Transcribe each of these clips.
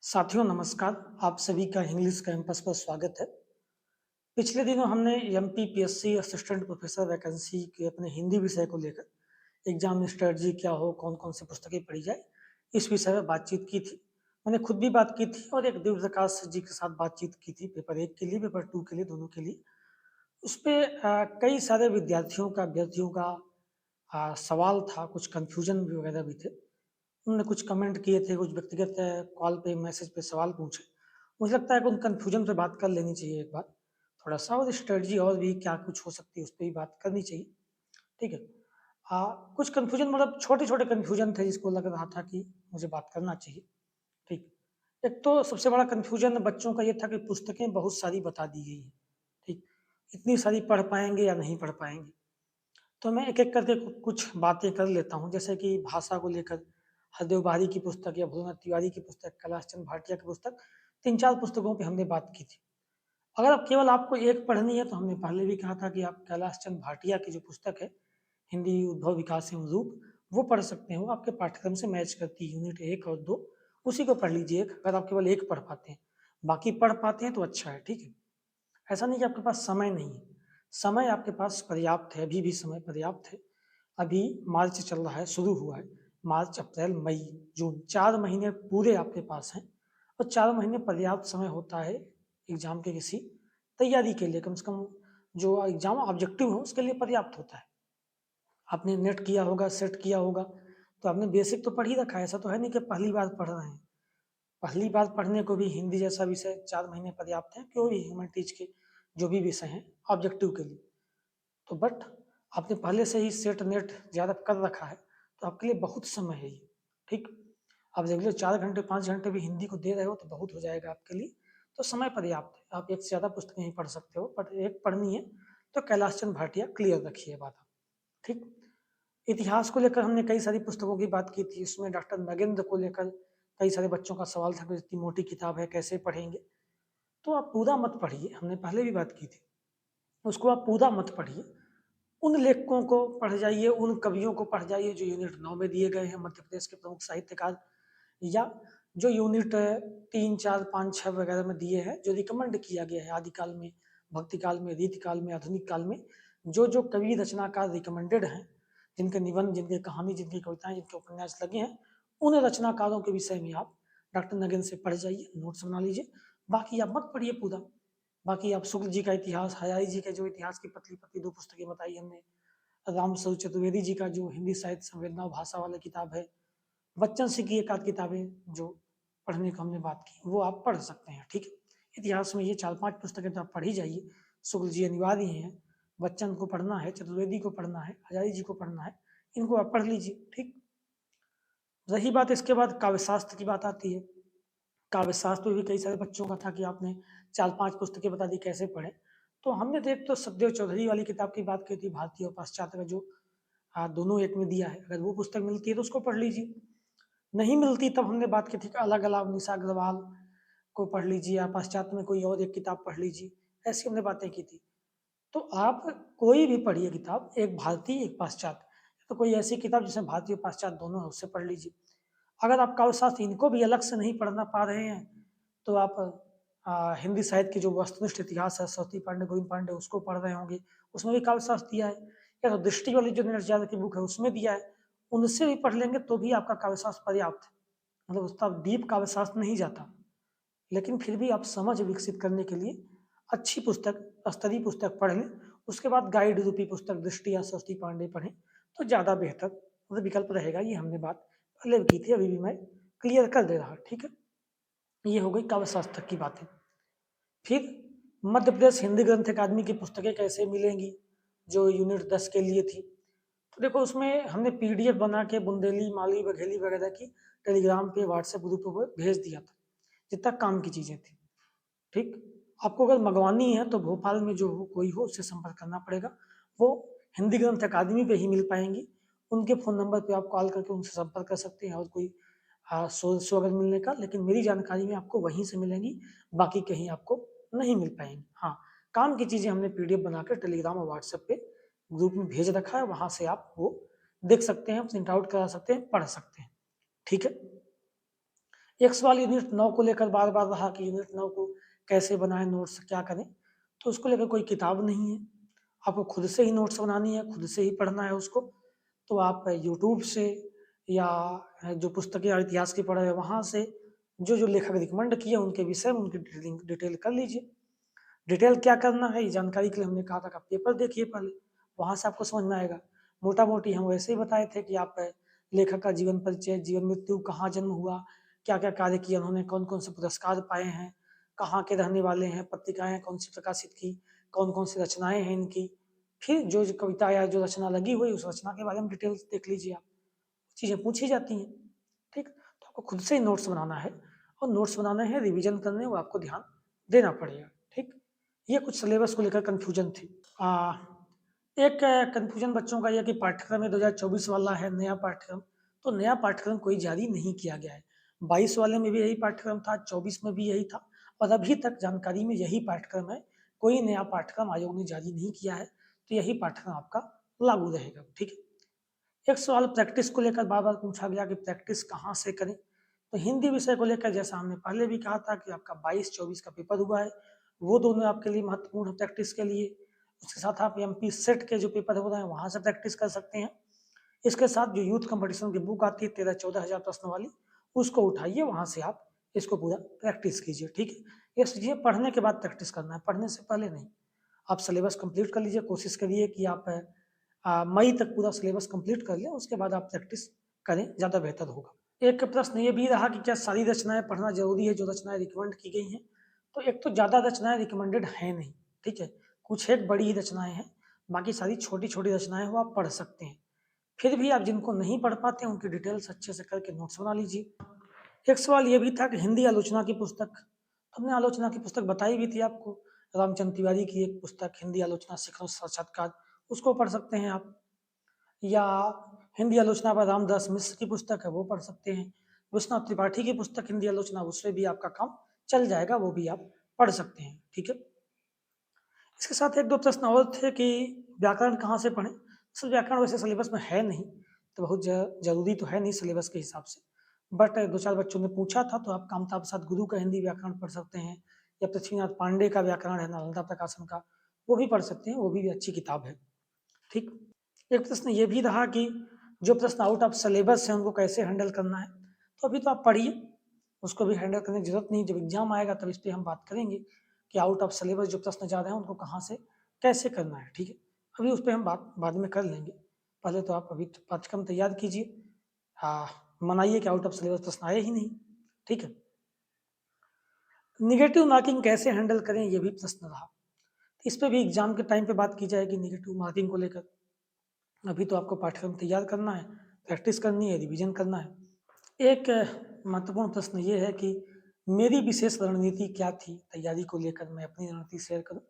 साथियों नमस्कार। आप सभी का इंग्लिश कैंपस पर स्वागत है। पिछले दिनों हमने एमपीपीएससी असिस्टेंट प्रोफेसर वैकेंसी के अपने हिंदी विषय को लेकर एग्जाम स्ट्रेटजी क्या हो, कौन कौन सी पुस्तकें पढ़ी जाए, इस विषय में बातचीत की थी। मैंने खुद भी बात की थी और एक दिव्यप्रकाश जी के साथ बातचीत की थी, पेपर 1 के लिए, पेपर 2 के लिए, दोनों के लिए। उस पे कई सारे विद्यार्थियों का, अभ्यर्थियों का सवाल था, कुछ कन्फ्यूजन भी वगैरह भी थे। उन्होंने कुछ कमेंट किए थे, कुछ व्यक्तिगत कॉल पे, मैसेज पे सवाल पूछे। मुझे लगता है कि उन कन्फ्यूजन पे बात कर लेनी चाहिए एक बार, थोड़ा-सा, और स्ट्रेटजी और भी क्या कुछ हो सकती है, उस पे भी बात करनी चाहिए, ठीक है? कुछ कन्फ्यूजन मतलब छोटे-छोटे कन्फ्यूजन थे जिसको लग रहा था कि मुझे बात करना चाहिए, ठीक। एक तो सबसे बड़ा कन्फ्यूजन बच्चों का ये था कि पुस्तकें बहुत सारी बता दी गई हैं, ठीक। इतनी सारी पढ़ पाएँगे या नहीं पढ़ पाएँगे? तो मैं एक-एक करके कुछ बातें कर लेता हूँ, जैसे कि भाषा को लेकर हरदेव बारी की पुस्तक या भूलनाथ तिवारी की पुस्तक, कैलाश चंद्र भाटिया की पुस्तक, 3-4 पुस्तकों पे हमने बात की थी। अगर अब केवल आपको एक पढ़नी है तो हमने पहले भी कहा था कि आप कैलाश चंद्र भाटिया की जो पुस्तक है, हिंदी उद्भव विकास एवं रूप, वो पढ़ सकते हो, आपके पाठ्यक्रम से मैच करती है, यूनिट 1 और 2, उसी को पढ़ लीजिए अगर आप केवल एक पढ़ पाते हैं। बाकी पढ़ पाते हैं तो अच्छा है, ठीक है? ऐसा नहीं कि आपके पास समय नहीं है, समय आपके पास पर्याप्त है, अभी भी समय पर्याप्त है। अभी मार्च चल रहा है, शुरू हुआ है। मार्च, अप्रैल, मई, जून, 4 महीने पूरे आपके पास हैं और 4 महीने पर्याप्त समय होता है एग्ज़ाम के किसी तैयारी के लिए, कम से कम जो एग्ज़ाम ऑब्जेक्टिव हो उसके लिए पर्याप्त होता है। आपने नेट किया होगा, सेट किया होगा, तो आपने बेसिक तो पढ़ ही रखा है, ऐसा तो है नहीं कि पहली बार पढ़ रहे हैं। पहली बार पढ़ने को भी हिंदी जैसा विषय 4 महीने पर्याप्त है, कोई भी ह्यूमैनिटीज़ के जो भी विषय हैं ऑब्जेक्टिव के लिए। तो बट आपने पहले से ही सेट नेट ज़्यादा कर रखा है, तो आपके लिए बहुत समय है ये, ठीक? आप रेगुलर 4 घंटे, 5 घंटे भी हिंदी को दे रहे हो तो बहुत हो जाएगा आपके लिए, तो समय पर्याप्त है। आप एक से ज़्यादा पुस्तकें नहीं पढ़ सकते हो, बट एक पढ़नी है तो कैलाश चंद्र भाटिया क्लियर रखिए ये बात आप, ठीक? इतिहास को लेकर हमने कई सारी पुस्तकों की बात की थी, उसमें डॉक्टर नगेंद्र को लेकर कई सारे बच्चों का सवाल था कि इतनी मोटी किताब है, कैसे पढ़ेंगे? तो आप पूरा मत पढ़िए, हमने पहले भी बात की थी। उसको आप पूरा मत पढ़िए, उन लेखकों को पढ़ जाइए, उन कवियों को पढ़ जाइए जो यूनिट 9 में दिए गए हैं, मध्य प्रदेश के प्रमुख साहित्यकार, या जो यूनिट 3, 4, 5, 6 वगैरह में दिए हैं, जो रिकमेंड किया गया है आदिकाल में, भक्ति काल में, रीति काल में, आधुनिक काल में, जो कवि रचनाकार रिकमेंडेड हैं, जिनके निबंध, जिनकी कहानी, जिनकी कविताएं, जिनके उपन्यास लगे हैं, उन रचनाकारों के विषय में आप डॉक्टर नगेंद्र से पढ़ जाइए, नोट्स बना लीजिए। बाकी आप मत पढ़िए पूरा। बाकी आप शुक्ल जी का इतिहास, हजारी जी के जो इतिहास की पतली पतली 2 पुस्तकें बताई हमने, रामस्वरूप चतुर्वेदी जी का जो हिंदी साहित्य संवेदना और भाषा वाली किताब है, बच्चन सिंह की एक आध किताबें जो पढ़ने को हमने बात की, वो आप पढ़ सकते हैं, ठीक है? इतिहास में ये 4-5 पुस्तकें तो आप पढ़ ही जाइए। शुक्ल जी अनिवार्य ही हैं, बच्चन को पढ़ना है, चतुर्वेदी को पढ़ना है, हजारी जी को पढ़ना है, इनको आप पढ़ लीजिए, ठीक? रही बात इसके बाद काव्यशास्त्र की बात आती है। काव्यशास्त्र में भी कई सारे बच्चों का था कि आपने 4-5 पुस्तकें बता दी कैसे पढ़ें। तो हमने तो एक तो सखदेव चौधरी वाली किताब की बात की थी, भारतीय और पाश्चात्य का जो दोनों एक में दिया है, अगर वो पुस्तक मिलती है तो उसको पढ़ लीजिए। नहीं मिलती तब हमने बात की थी कि अलग-अलग निशा अग्रवाल को पढ़ लीजिए या पाश्चात्य में कोई और एक किताब पढ़ लीजिए, ऐसी हमने बातें की थी। तो आप कोई भी पढ़िए किताब, एक भारतीय, एक पाश्चात्य, तो कोई ऐसी किताब जिसमें भारतीय और पाश्चात्य दोनों है, उससे पढ़ लीजिए। अगर आप काव्यशास्त्र इनको भी अलग से नहीं पढ़ना पा रहे हैं, तो आप हिंदी साहित्य की जो वस्तुनिष्ठ इतिहास है, सरस्वती पांडे, गोविंद पांडे, उसको पढ़ रहे होंगे, उसमें भी काव्यशास्त्र दिया है। या तो दृष्टि वाली जो नीरज यादव की बुक है, उसमें दिया है। उनसे भी पढ़ लेंगे तो भी आपका काव्यशास्त्र पर्याप्त है। मतलब उसका डीप काव्यशास्त्र नहीं जाता, लेकिन फिर भी आप समझ विकसित करने के लिए अच्छी पुस्तक, स्तरीय पुस्तक पढ़ लें। उसके बाद गाइड रूपी पुस्तक दृष्टि या सरस्वती पांडे पढ़ें, तो ज़्यादा बेहतर मतलब विकल्प रहेगा। ये हमने बात पहले भी की थी, अभी भी मैं क्लियर कर दे रहा, ठीक है? ये हो गई काव्यशास्त्र तक की बातें। फिर मध्य प्रदेश हिंदी ग्रंथ अकादमी की पुस्तकें कैसे मिलेंगी, जो यूनिट 10 के लिए थी। तो देखो उसमें हमने पीडीएफ बना के बुंदेली, माली, बघेली वगैरह की टेलीग्राम पे, व्हाट्सएप ग्रुप पे भेज दिया था, जितना काम की चीज़ें थी, ठीक? आपको अगर मंगवानी है तो भोपाल में जो हो, कोई हो, उससे संपर्क करना पड़ेगा। वो हिंदी ग्रंथ अकादमी पे ही मिल पाएँगी। उनके फ़ोन नंबर पे आप कॉल करके उनसे संपर्क कर सकते हैं, और कोई सोर्स अगर मिलने का, लेकिन मेरी जानकारी में आपको वहीं से मिलेंगी, बाकी कहीं आपको नहीं मिल पाएँगी। हाँ, काम की चीज़ें हमने पीडीएफ बनाकर टेलीग्राम और व्हाट्सएप पे ग्रुप में भेज रखा है, वहाँ से आप वो देख सकते हैं, प्रिंट आउट करा सकते हैं, पढ़ सकते हैं, ठीक है? एक सवाल यूनिट 9 को लेकर बार बार रहा कि यूनिट 9 को कैसे बनाएं, नोट्स क्या करें। तो उसको लेकर कोई किताब नहीं है, आपको खुद से ही नोट्स बनानी है, खुद से ही पढ़ना है उसको। तो आप यूट्यूब से या जो पुस्तकें इतिहास की पढ़ा है वहाँ से जो जो लेखक रिकमेंड किए उनके विषय में उनकी डिटेल कर लीजिए। डिटेल क्या करना है ये जानकारी के लिए हमने कहा था कि आप पेपर देखिए पहले, वहाँ से आपको समझ में आएगा। मोटा मोटी हम वैसे ही बताए थे कि आप लेखक का जीवन परिचय, जीवन मृत्यु, कहाँ जन्म हुआ, क्या क्या कार्य किए उन्होंने, कौन कौन से पुरस्कार पाए हैं, कहाँ के रहने वाले हैं, पत्रिकाएं कौन सी प्रकाशित की, कौन कौन सी रचनाएं हैं इनकी। फिर जो जो कविता या जो रचना लगी हुई उस रचना के बारे में डिटेल्स देख लीजिए आप, चीज़ें पूछी जाती हैं। ठीक, तो आपको खुद से ही नोट्स बनाना है, और नोट्स बनाने हैं, रिवीजन करने वो आपको ध्यान देना पड़ेगा। ठीक, ये कुछ सिलेबस को लेकर कन्फ्यूजन थी। एक कन्फ्यूजन बच्चों का यह कि पाठ्यक्रम में 2024 वाला है नया पाठ्यक्रम, तो नया पाठ्यक्रम कोई जारी नहीं किया गया है। 22 वाले में भी यही पाठ्यक्रम था, 24 में भी यही था, और अभी तक जानकारी में यही पाठ्यक्रम है। कोई नया पाठ्यक्रम आयोग ने जारी नहीं किया है, तो यही पाठ्यक्रम आपका लागू रहेगा। ठीक है। एक सवाल प्रैक्टिस को लेकर बार बार पूछा गया कि प्रैक्टिस कहाँ से करें। तो हिंदी विषय को लेकर जैसा हमने पहले भी कहा था कि आपका 22-24 का पेपर हुआ है, वो दोनों आपके लिए महत्वपूर्ण है प्रैक्टिस के लिए। उसके साथ आप एमपी सेट के जो पेपर हो रहे हैं वहाँ से प्रैक्टिस कर सकते हैं। इसके साथ जो यूथ कंपटीशन की बुक आती है 13-14 हज़ार प्रश्न वाली, उसको उठाइए, वहाँ से आप इसको पूरा प्रैक्टिस कीजिए। ठीक है, ये चीज़ें पढ़ने के बाद प्रैक्टिस करना है, पढ़ने से पहले नहीं। आप सिलेबस कंप्लीट कर लीजिए, कोशिश करिए कि आप मई तक पूरा सिलेबस कंप्लीट कर लें, उसके बाद आप प्रैक्टिस करें, ज़्यादा बेहतर होगा। एक प्रश्न ये भी रहा कि क्या सारी रचनाएं पढ़ना जरूरी है जो रचनाएं रिकमेंड की गई हैं। तो एक तो ज़्यादा रचनाएं रिकमेंडेड हैं नहीं, ठीक है, कुछ एक बड़ी ही रचनाएं हैं, बाकी सारी छोटी छोटी रचनाएं वो आप पढ़ सकते हैं। फिर भी आप जिनको नहीं पढ़ पाते उनकी डिटेल्स अच्छे से करके नोट्स बना लीजिए। एक सवाल ये भी था कि हिंदी आलोचना की पुस्तक, हमने आलोचना की पुस्तक बताई भी थी आपको, रामचंद्र तिवारी की एक पुस्तक हिंदी आलोचना शिखर साक्षात्कार, उसको पढ़ सकते हैं आप। या हिंदी आलोचना पर रामदास मिश्र की पुस्तक है वो पढ़ सकते हैं। विश्वनाथ त्रिपाठी की पुस्तक हिंदी आलोचना, उससे भी आपका काम चल जाएगा, वो भी आप पढ़ सकते हैं। ठीक है। इसके साथ एक दो प्रश्न और थे कि व्याकरण कहाँ से पढ़ें। सर व्याकरण वैसे सिलेबस में है नहीं, तो बहुत जरूरी तो है नहीं सिलेबस के हिसाब से, बट दो चार बच्चों ने पूछा था तो आप कामता प्रसाद गुरु का हिंदी व्याकरण पढ़ सकते हैं, या पृथ्वीनाथ पांडे का व्याकरण है नालंदा प्रकाशन का, वो भी पढ़ सकते हैं, वो भी अच्छी किताब है। ठीक। एक प्रश्न ये भी रहा कि जो प्रश्न आउट ऑफ सिलेबस है उनको कैसे हैंडल करना है। तो अभी तो आप पढ़िए, उसको भी हैंडल करने की जरूरत नहीं, जब एग्जाम आएगा तब इस पर हम बात करेंगे कि आउट ऑफ सिलेबस जो प्रश्न जा रहे हैं उनको कहाँ से कैसे करना है। ठीक है, अभी उस पर हम बात बाद में कर लेंगे, पहले तो आप अभी पाठ्यक्रम तैयार कीजिए। मनाइए कि आउट ऑफ सिलेबस प्रश्न आए ही नहीं। ठीक है। निगेटिव मार्किंग कैसे हैंडल करें ये भी प्रश्न रहा, इस पर भी एग्जाम के टाइम पे बात की जाएगी निगेटिव मार्किंग को लेकर। अभी तो आपको पाठ्यक्रम तैयार करना है, प्रैक्टिस करनी है, रिवीजन करना है। एक महत्वपूर्ण प्रश्न ये है कि मेरी विशेष रणनीति क्या थी तैयारी को लेकर, मैं अपनी रणनीति शेयर करूं।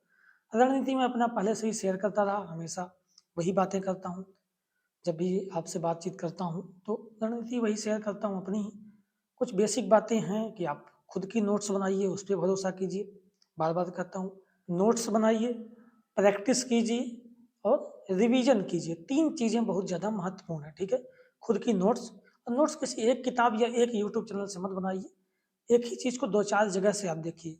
रणनीति में अपना पहले से ही शेयर करता रहा, हमेशा वही बातें करता हूँ। जब भी आपसे बातचीत करता हूँ तो रणनीति वही शेयर करता हूँ अपनी ही। कुछ बेसिक बातें हैं कि आप खुद की नोट्स बनाइए, उस पर भरोसा कीजिए, बार बार कहता हूँ। नोट्स बनाइए, प्रैक्टिस कीजिए और रिवीजन कीजिए, तीन चीज़ें बहुत ज़्यादा महत्वपूर्ण है। ठीक है, खुद की नोट्स, और नोट्स किसी एक किताब या एक यूट्यूब चैनल से मत बनाइए, एक ही चीज़ को दो चार जगह से आप देखिए।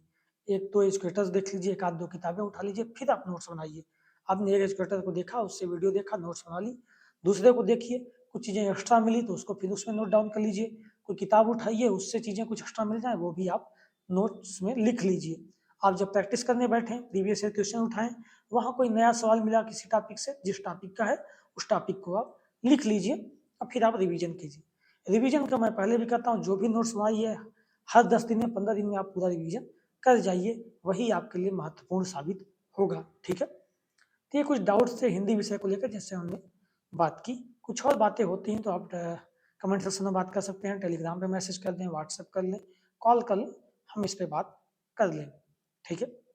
एक तो एजुकेटर्स देख लीजिए, एक आध दो किताबें उठा लीजिए, फिर आप नोट्स बनाइए। आपने एक एजुकेटर को देखा, उससे वीडियो देखा, नोट्स बना ली। दूसरे को देखिए, कुछ चीज़ें एक्स्ट्रा मिली तो उसको फिर उसमें नोट डाउन कर लीजिए। कोई किताब उठाइए, उससे चीज़ें कुछ एक्स्ट्रा मिल जाए वो भी आप नोट्स में लिख लीजिए। आप जब प्रैक्टिस करने बैठें, प्रीवियस ईयर क्वेश्चन उठाएं, वहाँ कोई नया सवाल मिला किसी टॉपिक से, जिस टॉपिक का है उस टॉपिक को आप लिख लीजिए और फिर आप रिवीजन कीजिए। रिवीजन का मैं पहले भी कहता हूँ, जो भी नोट्स बनाई है हर 10 दिन में 15 दिन में आप पूरा रिवीजन कर जाइए, वही आपके लिए महत्वपूर्ण साबित होगा। ठीक है। तो ये कुछ डाउट्स थे हिंदी विषय को लेकर जिससे हमने बात की। कुछ और बातें होती हैं तो आप कमेंट सेक्शन में बात कर सकते हैं, टेलीग्राम पे मैसेज कर दें, व्हाट्सएप कर लें, कॉल कर लें, हम इस पे बात कर लें। ठीक है।